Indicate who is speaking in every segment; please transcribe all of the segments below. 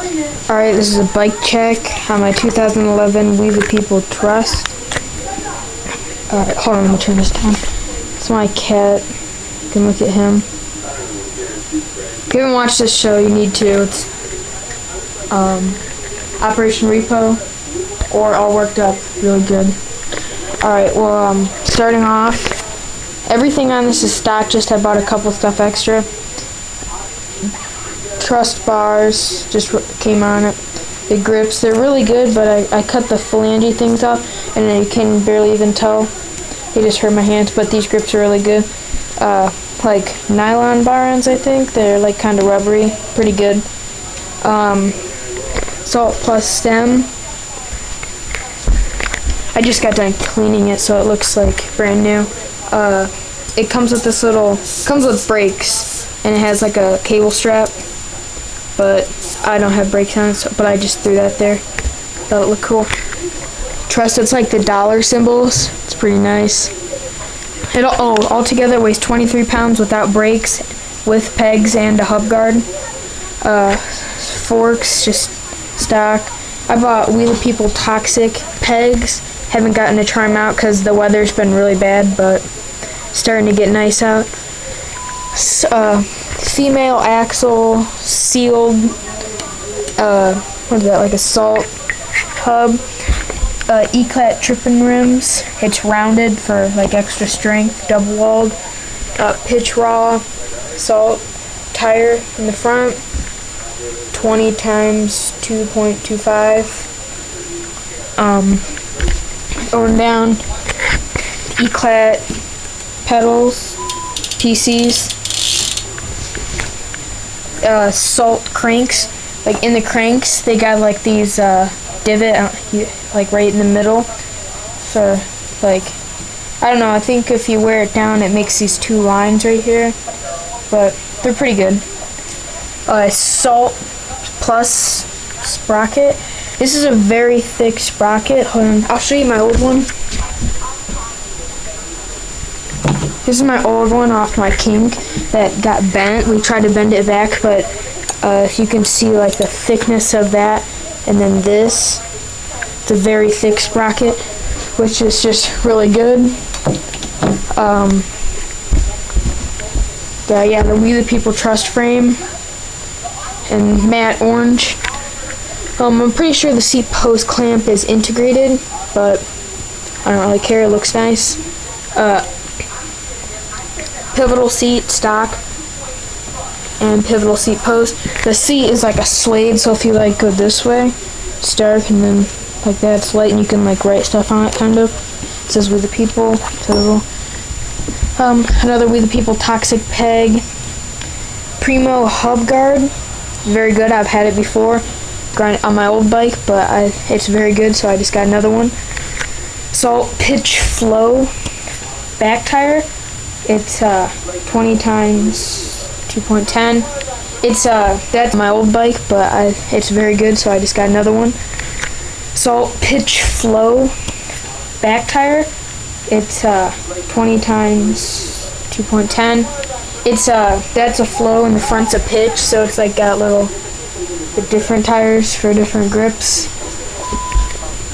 Speaker 1: Alright, this is a bike check on my 2011 We the People Trust. Alright, hold on, let me turn this down. It's my cat. You can look at him. If you haven't watched this show, you need to. It's Operation Repo, or All Worked Up. Really good. Alright, well, starting off, everything on this is stock, just I bought a couple stuff extra. Trust bars just came on it. The grips, they're really good, but I cut the phalange things off, and you can barely even tell. They just hurt my hands, but these grips are really good. Like nylon bar-ends, I think. They're like kind of rubbery, pretty good. Salt Plus stem. I just got done cleaning it, so it looks like brand new. It comes with this comes with brakes, and it has like a cable strap. But I don't have brakes on it, but I just threw that there. Thought it looked cool. Trust, it's like the dollar symbols. It's pretty nice. It altogether weighs 23 pounds without brakes, with pegs and a hub guard. Forks, just stock. I bought We the People Toxic pegs. Haven't gotten to try them out because the weather's been really bad, but starting to get nice out. Female axle, sealed, what is that, like a salt hub. Eclat tripping rims. It's rounded for like extra strength, double walled. Pitch raw salt tire in the front, 20 times 2.25. Going down, Eclat pedals, PCs. Salt cranks. Like in the cranks, they got like these divot like right in the middle for like, I don't know, I think if you wear it down it makes these two lines right here, but they're pretty good. Salt Plus sprocket. This is a very thick sprocket. Hold on, I'll show you my old one. This is my old one off my King that got bent. We tried to bend it back, but you can see like the thickness of that. And then this, it's a very thick sprocket, which is just really good. The We the People Trust frame in matte orange. I'm pretty sure the seat post clamp is integrated, but I don't really care. It looks nice. Pivotal seat stock and pivotal seat post. The seat is like a suede, so if you like go this way, it's dark, and then like that it's light, and you can like write stuff on it kind of. It says We the People. Another We the People Toxic peg. Primo hub guard. Very good. I've had it before on my old bike, but it's very good, so I just got another one. Salt Pitch Flow back tire. It's 20 times 2.10. That's my old bike, but it's very good, so I just got another one. Salt Pitch Flow back tire. It's 20 times 2.10. That's a flow and the front's a pitch, so it's like got the different tires for different grips.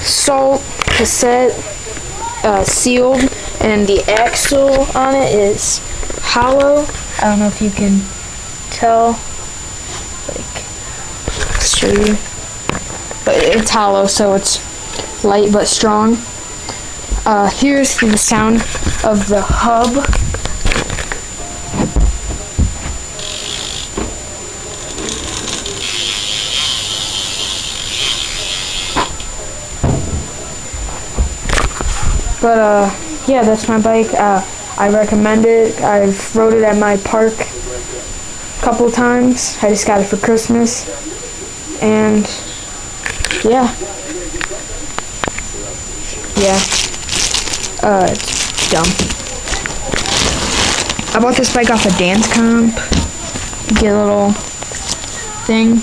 Speaker 1: Salt cassette, sealed, and the axle on it is hollow. I don't know if you can tell. I'll show you. But it's hollow, so it's light but strong. Here's the sound of the hub. But yeah, that's my bike. I recommend it. I've rode it at my park a couple times. I just got it for Christmas, and yeah, it's dumb. I bought this bike off a dance comp. Get a little thing.